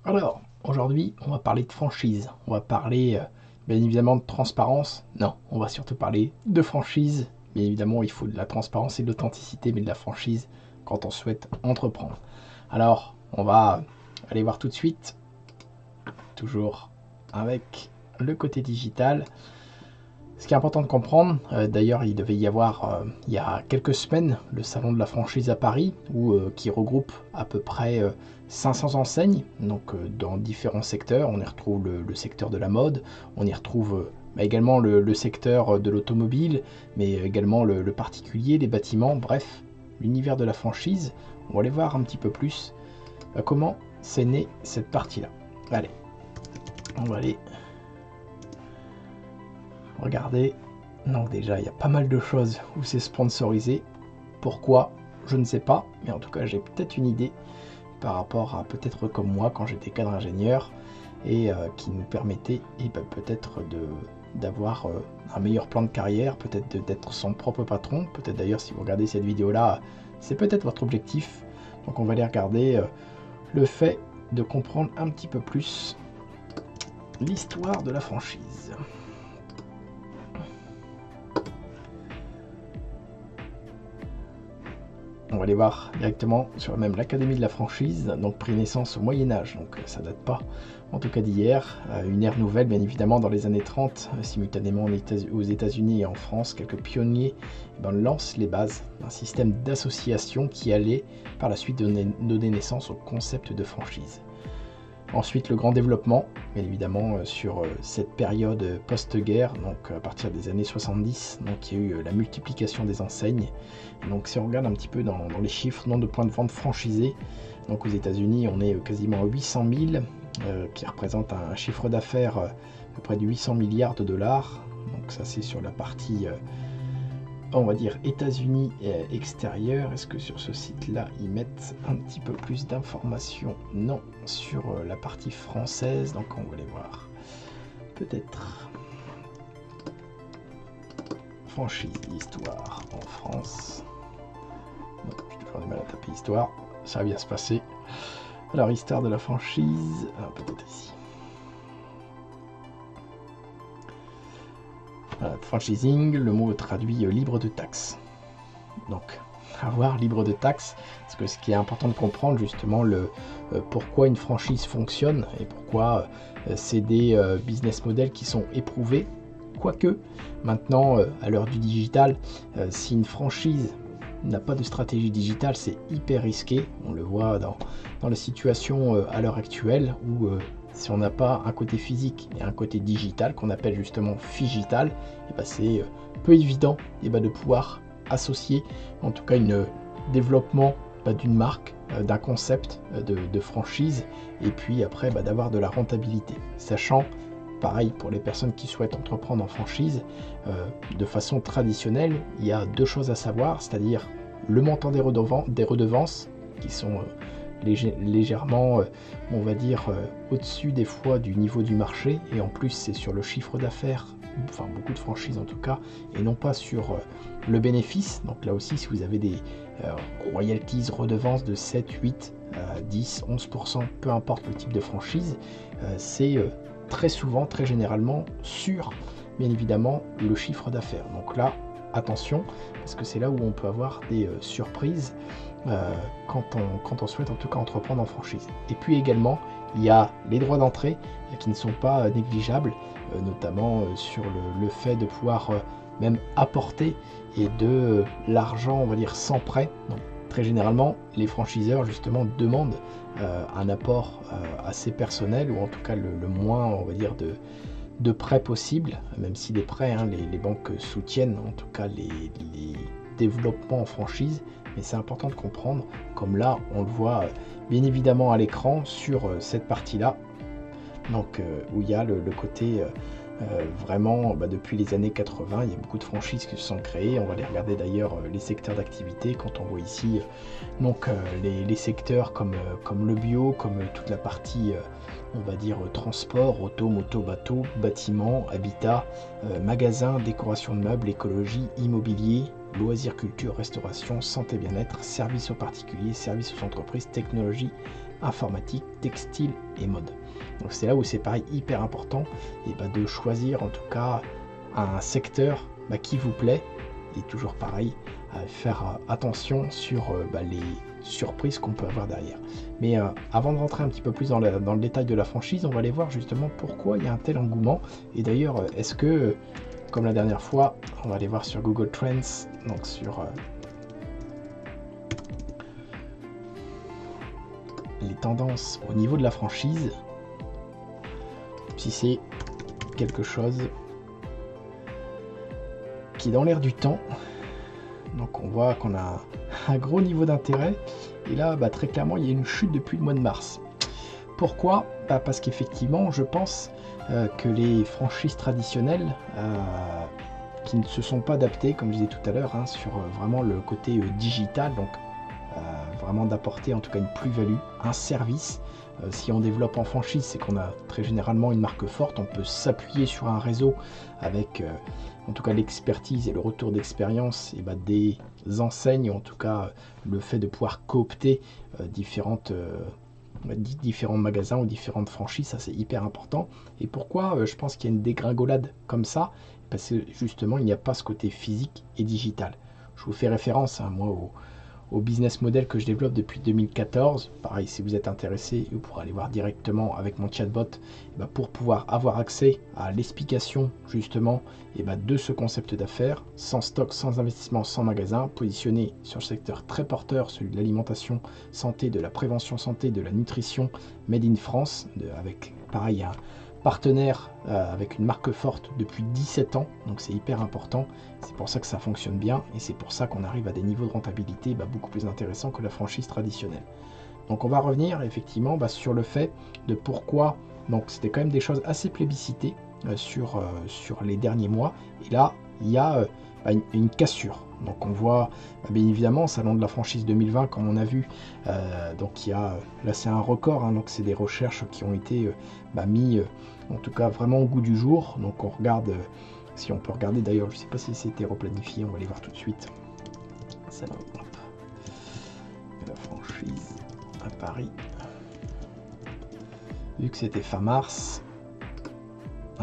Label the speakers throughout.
Speaker 1: Alors, aujourd'hui, on va parler de franchise. On va parler, bien évidemment, de transparence. Non, on va surtout parler de franchise. Bien évidemment, il faut de la transparence et de l'authenticité, mais de la franchise quand on souhaite entreprendre. Alors, on va aller voir tout de suite, toujours avec le côté digital. Ce qui est important de comprendre, d'ailleurs il devait y avoir il y a quelques semaines le salon de la franchise à Paris qui regroupe à peu près 500 enseignes, donc dans différents secteurs. On y retrouve le secteur de la mode, on y retrouve également le secteur de l'automobile, mais également le particulier, les bâtiments, bref, l'univers de la franchise. On va aller voir un petit peu plus comment c'est né cette partie-là. Allez, on va aller regardez. Donc déjà il y a pas mal de choses où c'est sponsorisé. Pourquoi? Je ne sais pas, mais en tout cas j'ai peut-être une idée par rapport à peut-être comme moi quand j'étais cadre ingénieur et qui nous permettait peut-être d'avoir un meilleur plan de carrière, peut-être d'être son propre patron. Peut-être d'ailleurs si vous regardez cette vidéo là, c'est peut-être votre objectif. Donc on va aller regarder le fait de comprendre un petit peu plus l'histoire de la franchise. On va aller voir directement sur même l'Académie de la franchise, donc pris naissance au Moyen-Âge, donc ça date pas en tout cas d'hier. Une ère nouvelle bien évidemment dans les années 30, simultanément aux États-Unis et en France, quelques pionniers lancent les bases d'un système d'association qui allait par la suite donner naissance au concept de franchise. Ensuite, le grand développement, bien évidemment, sur cette période post-guerre, donc à partir des années 70, donc il y a eu la multiplication des enseignes. Et donc si on regarde un petit peu dans les chiffres, nombre de points de vente franchisés, donc aux États-Unis, on est quasiment à 800 000, qui représente un chiffre d'affaires à peu près de 800 milliards de dollars. Donc ça c'est sur la partie on va dire États-Unis extérieur. Est-ce que sur ce site-là, ils mettent un petit peu plus d'informations? Non, sur la partie française, donc on va aller voir. Peut-être. Franchise, histoire en France. Non, j'ai toujours du mal à taper histoire. Ça va bien se passer. Alors, histoire de la franchise. Alors, peut-être ici. Franchising, le mot traduit libre de taxes. Donc, avoir libre de taxes, parce que ce qui est important de comprendre justement pourquoi une franchise fonctionne et pourquoi c'est des business models qui sont éprouvés. Quoique, maintenant, à l'heure du digital, si une franchise n'a pas de stratégie digitale, c'est hyper risqué. On le voit dans la situation à l'heure actuelle où si on n'a pas un côté physique et un côté digital qu'on appelle justement figital, c'est peu évident de pouvoir associer en tout cas un développement d'une marque, d'un concept de franchise et puis après d'avoir de la rentabilité. Sachant, pareil pour les personnes qui souhaitent entreprendre en franchise, de façon traditionnelle, il y a deux choses à savoir, c'est-à-dire le montant des redevances qui sont légèrement, on va dire, au-dessus des fois du niveau du marché, et en plus c'est sur le chiffre d'affaires, enfin beaucoup de franchises en tout cas, et non pas sur le bénéfice. Donc là aussi, si vous avez des royalties, redevances de 7, 8, 10, 11%, peu importe le type de franchise, c'est très souvent, très généralement sur, bien évidemment, le chiffre d'affaires. Donc là, attention, parce que c'est là où on peut avoir des surprises quand on souhaite en tout cas entreprendre en franchise. Et puis également, il y a les droits d'entrée qui ne sont pas négligeables, notamment sur le fait de pouvoir même apporter et de l'argent, on va dire, sans prêt. Donc, très généralement, les franchiseurs justement demandent un apport assez personnel, ou en tout cas le moins, on va dire, de prêts possible, même si les prêts, les banques soutiennent en tout cas les développements en franchise, mais c'est important de comprendre, comme là on le voit bien évidemment à l'écran sur cette partie-là. Donc où il y a le côté vraiment depuis les années 80, il y a beaucoup de franchises qui se sont créées. On va aller regarder d'ailleurs les secteurs d'activité. Quand on voit ici donc les secteurs comme le bio, comme toute la partie on va dire transport, auto, moto, bateau, bâtiment, habitat, magasin, décoration de meubles, écologie, immobilier, loisirs, culture, restauration, santé, bien-être, services aux particuliers, services aux entreprises, technologie, informatique, textile et mode. Donc c'est là où c'est pareil hyper important et de choisir en tout cas un secteur qui vous plaît, et toujours pareil à faire attention sur les surprises qu'on peut avoir derrière. Mais avant de rentrer un petit peu plus dans le détail de la franchise, on va aller voir justement pourquoi il y a un tel engouement. Et d'ailleurs, est-ce que, comme la dernière fois, on va aller voir sur Google Trends, donc sur les tendances au niveau de la franchise, si c'est quelque chose qui est dans l'air du temps. Donc on voit qu'on a un gros niveau d'intérêt, et là très clairement il y a une chute depuis le mois de mars. Pourquoi ? Parce qu'effectivement je pense que les franchises traditionnelles qui ne se sont pas adaptées, comme je disais tout à l'heure, sur vraiment le côté digital, donc vraiment d'apporter en tout cas une plus-value, un service. Si on développe en franchise, c'est qu'on a très généralement une marque forte, on peut s'appuyer sur un réseau avec en tout cas l'expertise et le retour d'expérience et des enseignes, en tout cas le fait de pouvoir coopter différents magasins ou différentes franchises, ça c'est hyper important. Et pourquoi je pense qu'il y a une dégringolade comme ça ? Parce que justement il n'y a pas ce côté physique et digital. Je vous fais référence moi au business model que je développe depuis 2014. Pareil, si vous êtes intéressé, vous pourrez aller voir directement avec mon chatbot pour pouvoir avoir accès à l'explication justement de ce concept d'affaires, sans stock, sans investissement, sans magasin, positionné sur le secteur très porteur, celui de l'alimentation santé, de la prévention santé, de la nutrition, made in France, avec pareil un partenaire avec une marque forte depuis 17 ans, donc c'est hyper important. C'est pour ça que ça fonctionne bien et c'est pour ça qu'on arrive à des niveaux de rentabilité beaucoup plus intéressants que la franchise traditionnelle. Donc on va revenir effectivement sur le fait de pourquoi, donc c'était quand même des choses assez plébiscitées sur les derniers mois, et là il y a une cassure. Donc on voit bien évidemment salon de la franchise 2020 comme on a vu, donc il y a là c'est un record, donc c'est des recherches qui ont été mis en tout cas vraiment au goût du jour. Donc on regarde, si on peut regarder d'ailleurs, je sais pas si c'était replanifié, on va aller voir tout de suite. Salon de la franchise à Paris, vu que c'était fin mars,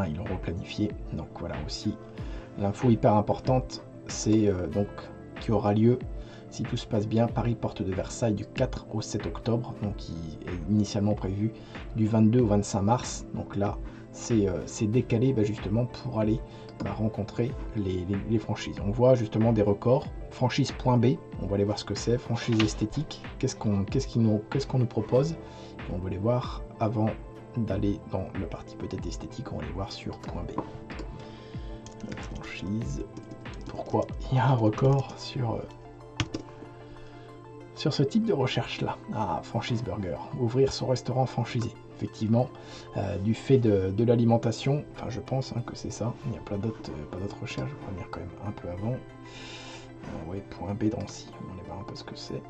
Speaker 1: ils l'ont replanifié. Donc voilà aussi l'info hyper importante, c'est donc qui aura lieu, si tout se passe bien, Paris Porte de Versailles du 4 au 7 octobre, donc qui est initialement prévu du 22 au 25 mars. Donc là c'est décalé justement pour aller rencontrer les franchises. On voit justement des records. Franchise.b, on va aller voir ce que c'est. Franchise esthétique, qu'est-ce qu'on nous propose, et on va aller voir avant d'aller dans la partie peut-être esthétique. On va aller voir sur .b. La franchise, pourquoi il y a un record sur ce type de recherche là. Franchise burger, ouvrir son restaurant franchisé. Effectivement, du fait de l'alimentation, je pense que c'est ça. Il y a pas d'autres recherches. Je vais revenir quand même un peu avant. Point B Drancy, on va voir un peu ce que c'est.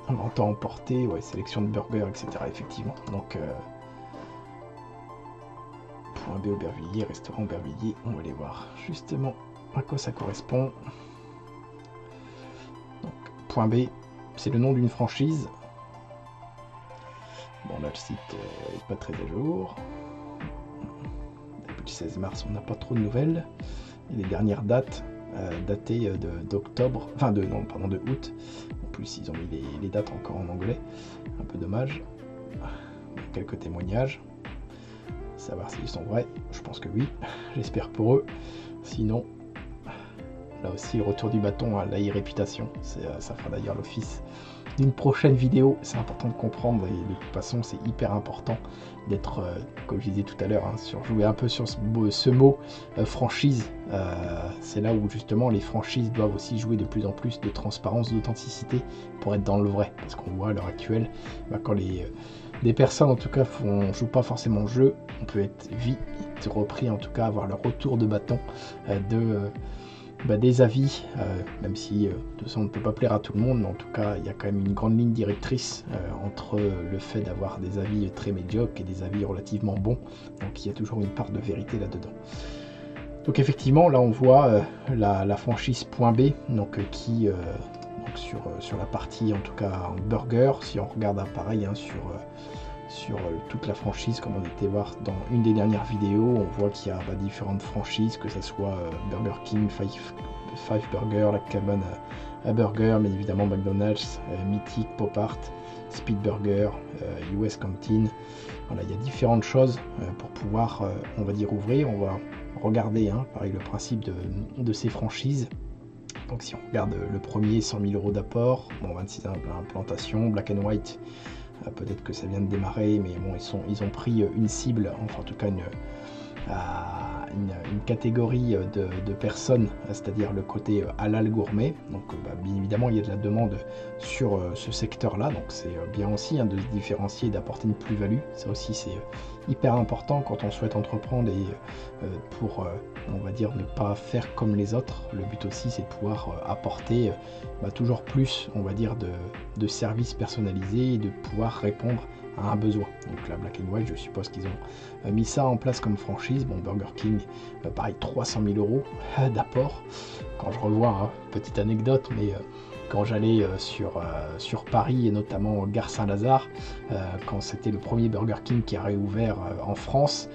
Speaker 1: Vente à emporter, sélection de burgers, etc. Effectivement. Donc point B Aubervilliers, restaurant Aubervilliers, on va aller voir justement à quoi ça correspond. Donc point B, c'est le nom d'une franchise. Bon là le site n'est pas très à jour. Depuis le 16 mars on n'a pas trop de nouvelles. Et les dernières dates datées d'octobre, de août. En plus ils ont mis les dates encore en anglais. Un peu dommage. Quelques témoignages. Savoir s'ils sont vrais. Je pense que oui. J'espère pour eux. Sinon, là aussi le retour du bâton à la réputation, ça fera d'ailleurs l'office d'une prochaine vidéo. C'est important de comprendre et de toute façon c'est hyper important d'être, comme je disais tout à l'heure, hein, jouer un peu sur ce mot franchise. C'est là où justement les franchises doivent aussi jouer de plus en plus de transparence, d'authenticité pour être dans le vrai, parce qu'on voit à l'heure actuelle quand des personnes en tout cas jouent pas forcément le jeu, on peut être vite repris, en tout cas avoir le retour de bâton des avis, même si de toute façon on ne peut pas plaire à tout le monde, mais en tout cas il y a quand même une grande ligne directrice entre le fait d'avoir des avis très médiocres et des avis relativement bons, donc il y a toujours une part de vérité là-dedans. Donc effectivement là on voit la franchise Point B, donc qui sur la partie en tout cas en burger, si on regarde pareil hein, sur toute la franchise, comme on était voir dans une des dernières vidéos, on voit qu'il y a différentes franchises, que ce soit Burger King, Five Burger, la cabane à burger, mais évidemment McDonald's, Mythic, Pop Art, Speed Burger, US Canteen. Voilà, il y a différentes choses pour pouvoir, on va dire, ouvrir. On va regarder, hein, pareil, le principe de ces franchises. Donc si on regarde le premier, 100 000 € d'apport, bon, 26 implantations, Black and White, peut-être que ça vient de démarrer, mais bon, ils ont pris une cible, enfin en tout cas une catégorie de personnes, c'est-à-dire le côté halal gourmet. Donc bien évidemment il y a de la demande sur ce secteur-là, donc c'est bien aussi hein, de se différencier, d'apporter une plus-value. Ça aussi c'est hyper important quand on souhaite entreprendre et pour on va dire ne pas faire comme les autres. Le but aussi c'est de pouvoir apporter toujours plus, on va dire, de services personnalisés et de pouvoir répondre à un besoin. Donc la Black and White, je suppose qu'ils ont mis ça en place comme franchise. Bon, Burger King, pareil, 300 000 € d'apport. Quand je revois, hein, petite anecdote, mais quand j'allais sur Paris et notamment Gare Saint-Lazare, quand c'était le premier Burger King qui a réouvert en France,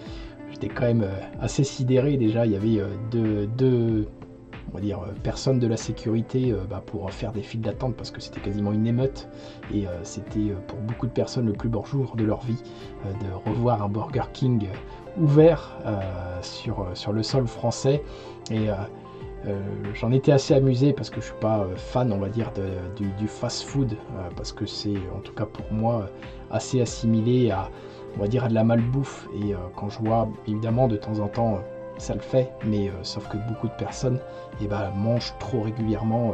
Speaker 1: j'étais quand même assez sidéré. Déjà, il y avait deux on va dire personnes de la sécurité pour faire des files d'attente, parce que c'était quasiment une émeute et c'était pour beaucoup de personnes le plus beau jour de leur vie de revoir un Burger King ouvert sur le sol français. Et j'en étais assez amusé parce que je suis pas fan, on va dire, du fast food, parce que c'est en tout cas pour moi assez assimilé à, on va dire, à de la malbouffe. Et quand je vois évidemment de temps en temps ça le fait, mais sauf que beaucoup de personnes mangent trop régulièrement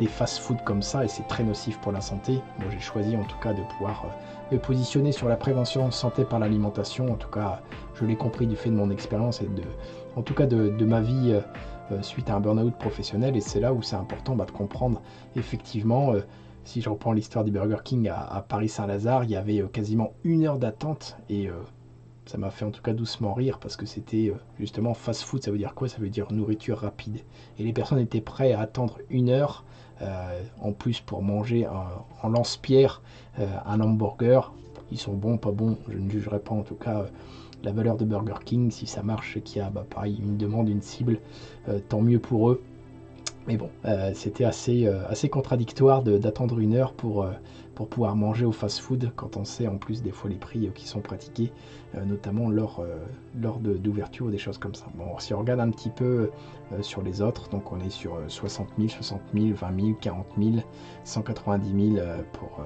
Speaker 1: des fast-food comme ça, et c'est très nocif pour la santé. Moi j'ai choisi en tout cas de pouvoir me positionner sur la prévention santé par l'alimentation. En tout cas je l'ai compris du fait de mon expérience et en tout cas de ma vie suite à un burn-out professionnel, et c'est là où c'est important de comprendre effectivement. Si je reprends l'histoire du Burger King à Paris-Saint-Lazare, il y avait quasiment 1 heure d'attente, et ça m'a fait en tout cas doucement rire, parce que c'était justement fast food. Ça veut dire quoi? Ça veut dire nourriture rapide. Et les personnes étaient prêtes à attendre 1 heure, en plus pour manger en lance-pierre un hamburger. Ils sont bons, pas bons, je ne jugerai pas en tout cas la valeur de Burger King. Si ça marche et qu'il y a pareil une demande, une cible, tant mieux pour eux. Mais bon, c'était assez contradictoire d'attendre 1 heure pour pouvoir manger au fast-food, quand on sait en plus des fois les prix qui sont pratiqués, notamment lors d'ouverture ou des choses comme ça. Bon, si on regarde un petit peu sur les autres, donc on est sur 60 000, 60 000, 20 000, 40 000, 190 000 pour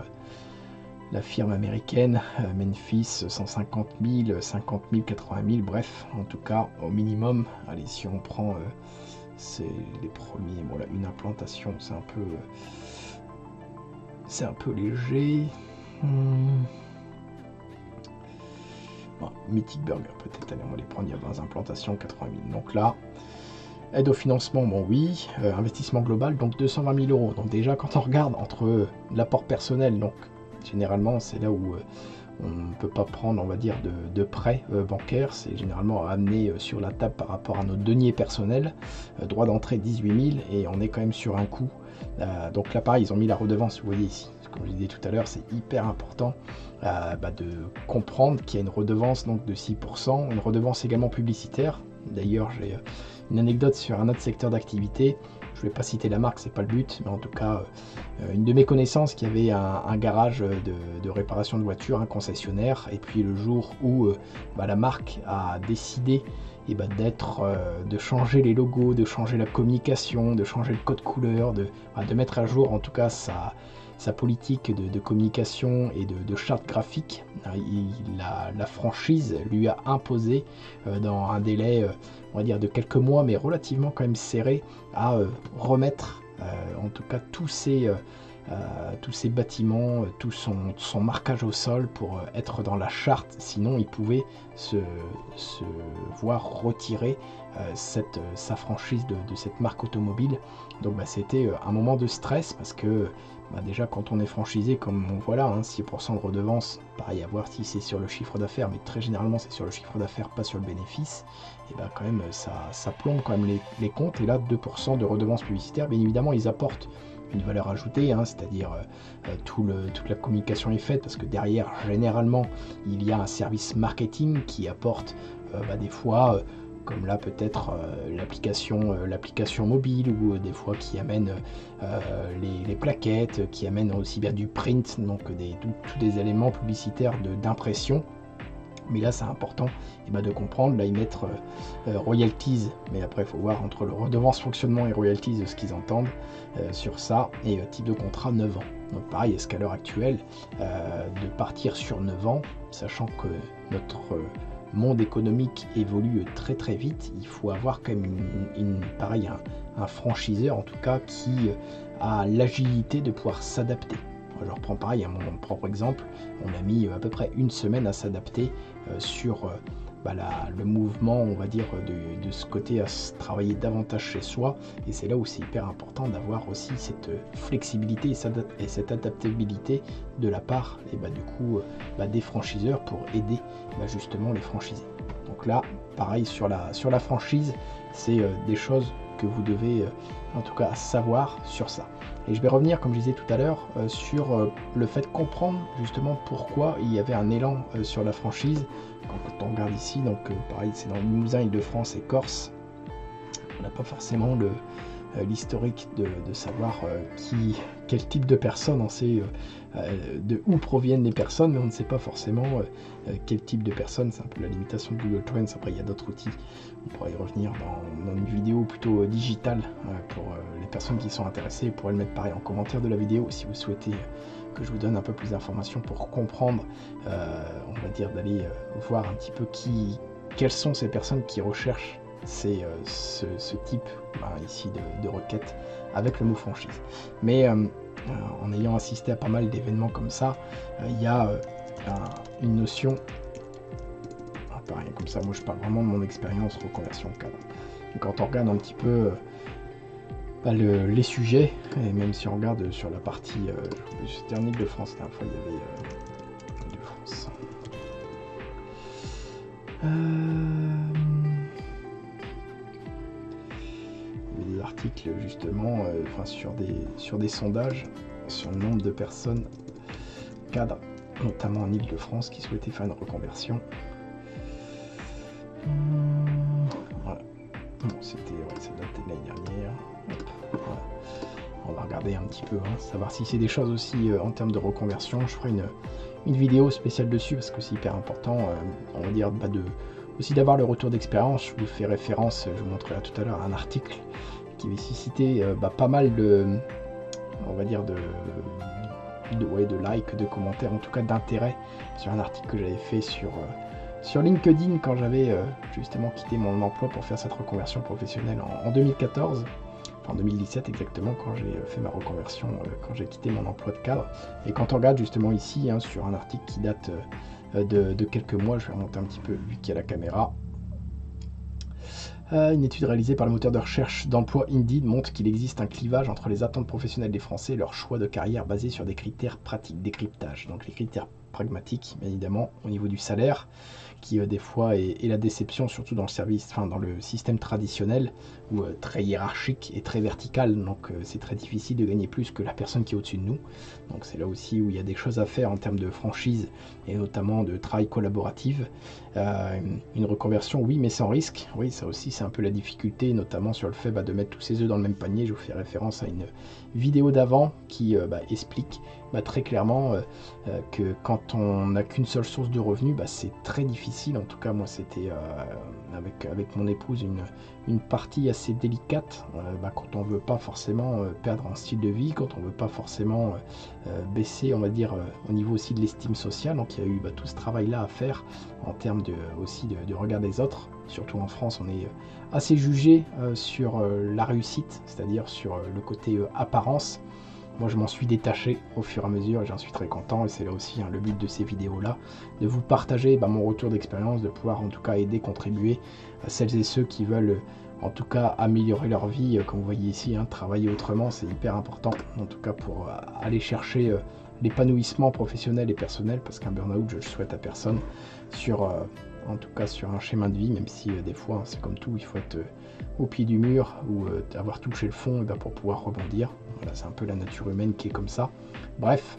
Speaker 1: la firme américaine, Memphis 150 000, 50 000, 80 000, bref, en tout cas au minimum. Allez, si on prend... c'est les premiers, voilà, une implantation, c'est un peu léger. Bon, Mythic Burger, peut-être, allez, on va les prendre, il y a 20 implantations, 80 000. Donc là, aide au financement, bon oui, investissement global, donc 220 000 €. Donc déjà, quand on regarde entre l'apport personnel, donc généralement, c'est là où on ne peut pas prendre, on va dire, de prêt bancaire. C'est généralement amené sur la table par rapport à nos deniers personnels. Droit d'entrée 18 000, et on est quand même sur un coût. Donc là pareil, ils ont mis la redevance, vous voyez ici. Comme je disais tout à l'heure, c'est hyper important de comprendre qu'il y a une redevance donc de 6%, une redevance également publicitaire. D'ailleurs, j'ai une anecdote sur un autre secteur d'activité. Je ne vais pas citer la marque, c'est pas le but, mais en tout cas, une de mes connaissances qui avait un garage de réparation de voitures, un concessionnaire, et puis le jour où la marque a décidé de changer les logos, de changer la communication, de changer le code couleur, de mettre à jour en tout cas sa politique de communication et de charte graphique. La franchise lui a imposé dans un délai, on va dire de quelques mois, mais relativement quand même serré, à remettre en tout cas tous ces bâtiments, tout son marquage au sol pour être dans la charte, sinon il pouvait se voir retirer sa franchise de cette marque automobile. Donc c'était un moment de stress parce que déjà quand on est franchisé, comme on voit là, 6% de redevance, pareil à voir si c'est sur le chiffre d'affaires, mais très généralement c'est sur le chiffre d'affaires, pas sur le bénéfice, et quand même ça plombe quand même les comptes. Et là 2% de redevance publicitaire, bien évidemment ils apportent une valeur ajoutée, c'est-à-dire toute la communication est faite parce que derrière généralement il y a un service marketing qui apporte des fois comme là peut-être l'application mobile, ou des fois qui amène les plaquettes, qui amène aussi bien du print, donc tous des éléments publicitaires d'impression. Mais là c'est important de comprendre, là ils mettent royalties, mais après il faut voir entre le redevance fonctionnement et royalties ce qu'ils entendent sur ça, et type de contrat 9 ans. Donc pareil, est-ce qu'à l'heure actuelle de partir sur 9 ans, sachant que notre monde économique évolue très très vite, il faut avoir quand même un franchiseur en tout cas qui a l'agilité de pouvoir s'adapter. Je reprends pareil à mon propre exemple, on a mis à peu près une semaine à s'adapter sur le mouvement, on va dire, de ce côté à travailler davantage chez soi. Et c'est là où c'est hyper important d'avoir aussi cette flexibilité et cette adaptabilité de la part des franchiseurs pour aider justement les franchisés. Donc là, pareil sur la franchise, c'est des choses que vous devez en tout cas savoir sur ça. Et je vais revenir, comme je disais tout à l'heure, sur le fait de comprendre justement pourquoi il y avait un élan sur la franchise. Quand on regarde ici, donc pareil, c'est dans le Limousin, Île-de-France et Corse. On n'a pas forcément l'historique de savoir quel type de personnes, on sait de où proviennent les personnes, mais on ne sait pas forcément quel type de personnes. C'est un peu la limitation de Google Trends. Après il y a d'autres outils, on pourrait y revenir dans une vidéo plutôt digitale pour les personnes qui sont intéressées. Vous pourrez le mettre pareil en commentaire de la vidéo si vous souhaitez que je vous donne un peu plus d'informations pour comprendre, on va dire d'aller voir un petit peu quelles sont ces personnes qui recherchent ce type ici de requête avec le mot franchise. Mais en ayant assisté à pas mal d'événements comme ça, il y a une notion, pareil, comme ça, moi je parle vraiment de mon expérience reconversion cadre. Et quand on regarde un petit peu les sujets, et même si on regarde sur la partie, c'était en Île-de-France, la dernière fois il y avait Île-de-France. Des articles justement sur des sondages sur le nombre de personnes cadres, notamment en Île-de-France, qui souhaitaient faire une reconversion. Voilà. Bon, ça datait de l'année dernière. Voilà. On va regarder un petit peu, savoir si c'est des choses aussi en termes de reconversion. Je ferai une vidéo spéciale dessus parce que c'est hyper important, on va dire aussi d'avoir le retour d'expérience. Je vous fais référence, je vous montrerai tout à l'heure un article qui avait suscité pas mal de likes, de commentaires, en tout cas d'intérêt sur un article que j'avais fait sur LinkedIn quand j'avais justement quitté mon emploi pour faire cette reconversion professionnelle en 2014, enfin en 2017 exactement, quand j'ai fait ma reconversion, quand j'ai quitté mon emploi de cadre. Et quand on regarde justement ici sur un article qui date de quelques mois, je vais remonter un petit peu lui qui a la caméra. Une étude réalisée par le moteur de recherche d'emploi Indeed montre qu'il existe un clivage entre les attentes professionnelles des Français et leur choix de carrière basé sur des critères pratiques, décryptage. Donc les critères pragmatiques, bien évidemment, au niveau du salaire, qui des fois est la déception, surtout dans le système traditionnel, où très hiérarchique et très vertical, donc c'est très difficile de gagner plus que la personne qui est au-dessus de nous. Donc c'est là aussi où il y a des choses à faire en termes de franchise, et notamment de travail collaboratif. Une reconversion, oui, mais sans risque. Oui, ça aussi, c'est un peu la difficulté, notamment sur le fait de mettre tous ses œufs dans le même panier. Je vous fais référence à une vidéo d'avant qui explique très clairement que quand on n'a qu'une seule source de revenus, c'est très difficile. En tout cas, moi, c'était avec mon épouse une partie assez délicate quand on veut pas forcément perdre en style de vie, quand on veut pas forcément baisser, on va dire, au niveau aussi de l'estime sociale. Donc il y a eu tout ce travail-là à faire en termes aussi de regard des autres. Surtout en France, on est assez jugé sur la réussite, c'est-à-dire sur le côté apparence. Moi, je m'en suis détaché au fur et à mesure et j'en suis très content. Et c'est là aussi le but de ces vidéos-là, de vous partager mon retour d'expérience, de pouvoir en tout cas aider, contribuer à celles et ceux qui veulent en tout cas améliorer leur vie. Comme vous voyez ici, travailler autrement, c'est hyper important, en tout cas pour aller chercher l'épanouissement professionnel et personnel, parce qu'un burn-out, je le souhaite à personne, en tout cas sur un schéma de vie, même si des fois, c'est comme tout, il faut être au pied du mur ou avoir touché le fond pour pouvoir rebondir. Voilà, c'est un peu la nature humaine qui est comme ça. Bref,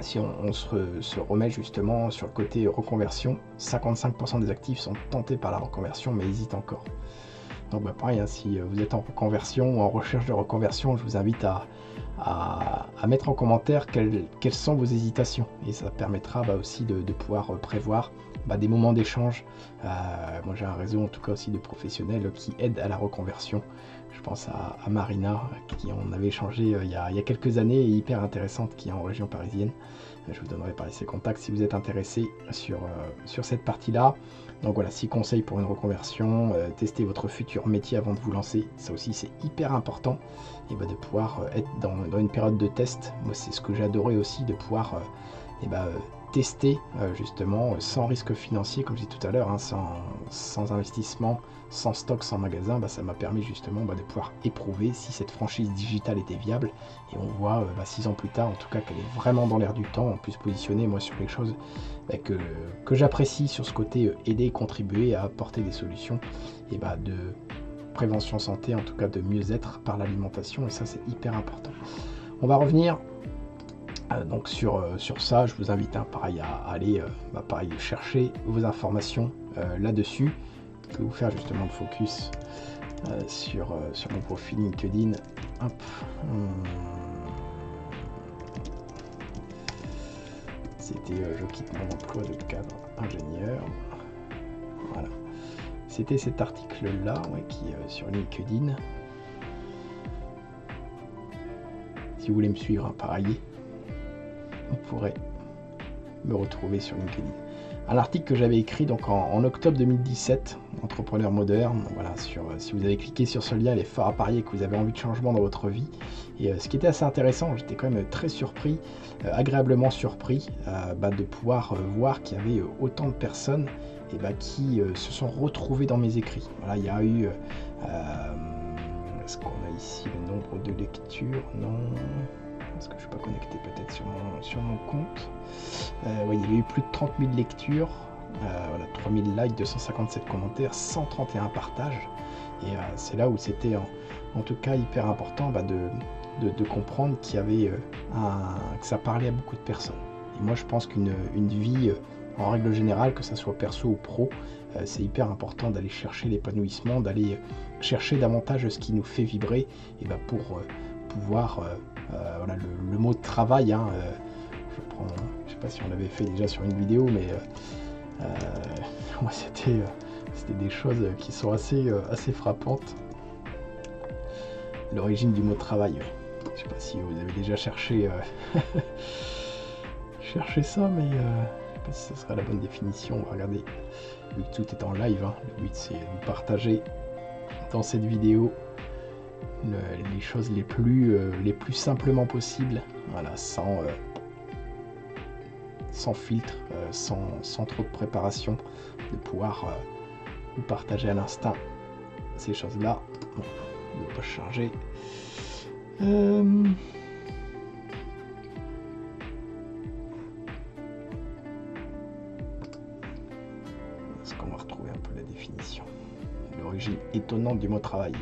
Speaker 1: si on se remet justement sur le côté reconversion, 55% des actifs sont tentés par la reconversion, mais hésitent encore. Donc pareil, si vous êtes en reconversion ou en recherche de reconversion, je vous invite à mettre en commentaire quelles sont vos hésitations, et ça permettra aussi de pouvoir prévoir des moments d'échange. Moi j'ai un réseau en tout cas aussi de professionnels qui aident à la reconversion. Je pense à Marina, qui on avait échangé il y a quelques années, et hyper intéressante, qui est en région parisienne. Je vous donnerai par ses contacts si vous êtes intéressé sur cette partie-là. Donc voilà, 6 conseils pour une reconversion, testez votre futur métier avant de vous lancer. Ça aussi, c'est hyper important, et de pouvoir être dans une période de test. Moi, c'est ce que j'ai adoré aussi, de pouvoir tester justement sans risque financier, comme je disais tout à l'heure, sans investissement, sans stock, sans magasin. Ça m'a permis justement de pouvoir éprouver si cette franchise digitale était viable, et on voit 6 ans plus tard en tout cas qu'elle est vraiment dans l'air du temps. En plus positionnée moi sur quelque chose que j'apprécie, sur ce côté aider, contribuer à apporter des solutions et de prévention santé, en tout cas de mieux-être par l'alimentation, et ça c'est hyper important. On va revenir donc sur ça. Je vous invite pareil à aller chercher vos informations là-dessus. Je vais vous faire justement le focus sur mon profil LinkedIn. Hop. C'était je quitte mon emploi de cadre ingénieur. Voilà. C'était cet article-là qui est sur LinkedIn. Si vous voulez me suivre, pareil, vous pourrez me retrouver sur LinkedIn. Un article que j'avais écrit donc en octobre 2017, entrepreneur moderne. Voilà, si vous avez cliqué sur ce lien, il est fort à parier que vous avez envie de changement dans votre vie. Et ce qui était assez intéressant, j'étais quand même très surpris, agréablement surpris, de pouvoir voir qu'il y avait autant de personnes qui se sont retrouvées dans mes écrits. Voilà, il y a eu, est-ce qu'on a ici le nombre de lectures? Non. Est-ce que je ne suis pas connecté peut-être sur mon compte? Oui, il y a eu plus de 30 000 lectures, 3000 likes, 257 commentaires, 131 partages. Et c'est là où c'était en tout cas hyper important de comprendre qu'il y avait que ça parlait à beaucoup de personnes. Et moi je pense qu'une vie en règle générale, que ça soit perso ou pro, c'est hyper important d'aller chercher l'épanouissement, d'aller chercher davantage ce qui nous fait vibrer, et pour pouvoir voilà, le mot travail, je sais pas si on l'avait fait déjà sur une vidéo, mais moi c'était des choses qui sont assez frappantes. L'origine du mot travail, je sais pas si vous avez déjà cherché ça, mais je sais pas si ce sera la bonne définition. On va regarder, vu que tout est en live, le but c'est de vous partager dans cette vidéo les choses les plus simplement possibles, voilà, sans filtre, sans trop de préparation, de pouvoir vous partager à l'instant ces choses-là. Bon, ne pas charger. Est-ce qu'on va retrouver un peu la définition? L'origine étonnante du mot travail.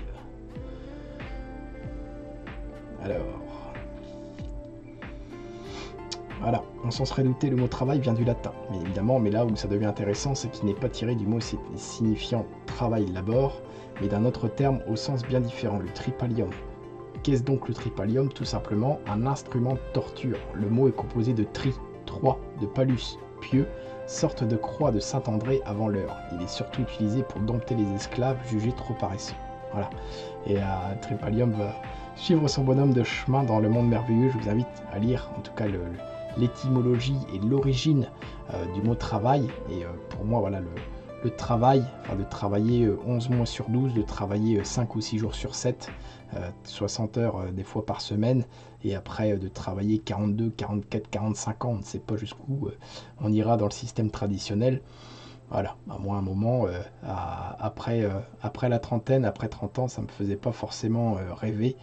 Speaker 1: Alors, voilà, on s'en serait douté, le mot travail vient du latin, mais évidemment, mais là où ça devient intéressant, c'est qu'il n'est pas tiré du mot signifiant travail, labor, mais d'un autre terme au sens bien différent, le tripalium. Qu'est-ce donc le tripalium? Tout simplement un instrument de torture. Le mot est composé de tri, 3, de palus, pieux, sorte de croix de Saint-André avant l'heure. Il est surtout utilisé pour dompter les esclaves jugés trop paresseux. Voilà. Et Tripalium va suivre son bonhomme de chemin dans le monde merveilleux. Je vous invite à lire en tout cas l'étymologie et l'origine du mot travail. Et pour moi, voilà, le travail, enfin de travailler 11 mois sur 12, de travailler 5 ou 6 jours sur 7, 60 heures des fois par semaine, et après de travailler 42, 44, 45 ans, on ne sait pas jusqu'où on ira dans le système traditionnel. Voilà, à moi un moment, après la trentaine, après 30 ans, ça ne me faisait pas forcément rêver.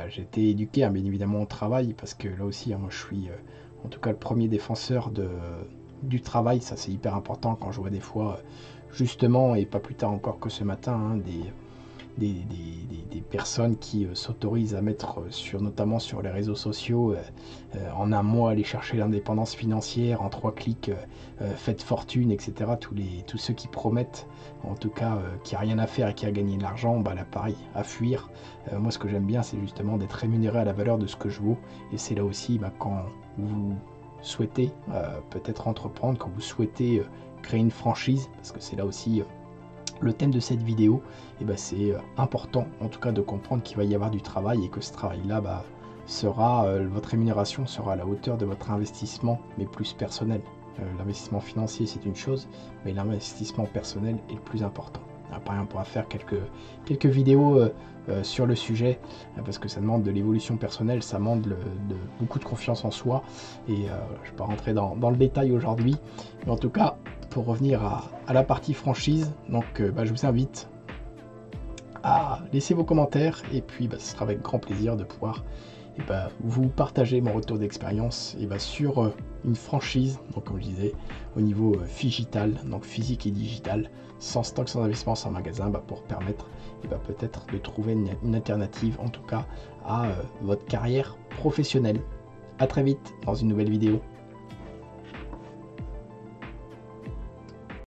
Speaker 1: J'ai été éduqué bien évidemment au travail, parce que là aussi, moi je suis en tout cas le premier défenseur du travail. Ça c'est hyper important quand je vois des fois, justement, et pas plus tard encore que ce matin, hein, des personnes qui s'autorisent à mettre, notamment sur les réseaux sociaux, en un mois aller chercher l'indépendance financière, en 3 clics, faites fortune, etc. Tous ceux qui promettent, en tout cas, qui a rien à faire et qui a gagné de l'argent, bah là pareil, à fuir. Moi ce que j'aime bien, c'est justement d'être rémunéré à la valeur de ce que je vaux, et c'est là aussi quand vous souhaitez peut-être entreprendre, quand vous souhaitez créer une franchise, parce que c'est là aussi le thème de cette vidéo, et c'est important en tout cas de comprendre qu'il va y avoir du travail, et que ce travail-là sera, votre rémunération sera à la hauteur de votre investissement, mais plus personnel. L'investissement financier c'est une chose, mais l'investissement personnel est le plus important. Après on pourra faire quelques vidéos sur le sujet, parce que ça demande de l'évolution personnelle, ça demande beaucoup de confiance en soi, et je ne vais pas rentrer dans le détail aujourd'hui, mais en tout cas, pour revenir à la partie franchise, donc je vous invite à laisser vos commentaires, et puis ce sera avec grand plaisir de pouvoir vous partager mon retour d'expérience sur une franchise, donc comme je disais, au niveau digital, donc physique et digital, sans stock, sans investissement, sans magasin, pour permettre peut-être de trouver une alternative, en tout cas, à votre carrière professionnelle. A très vite dans une nouvelle vidéo.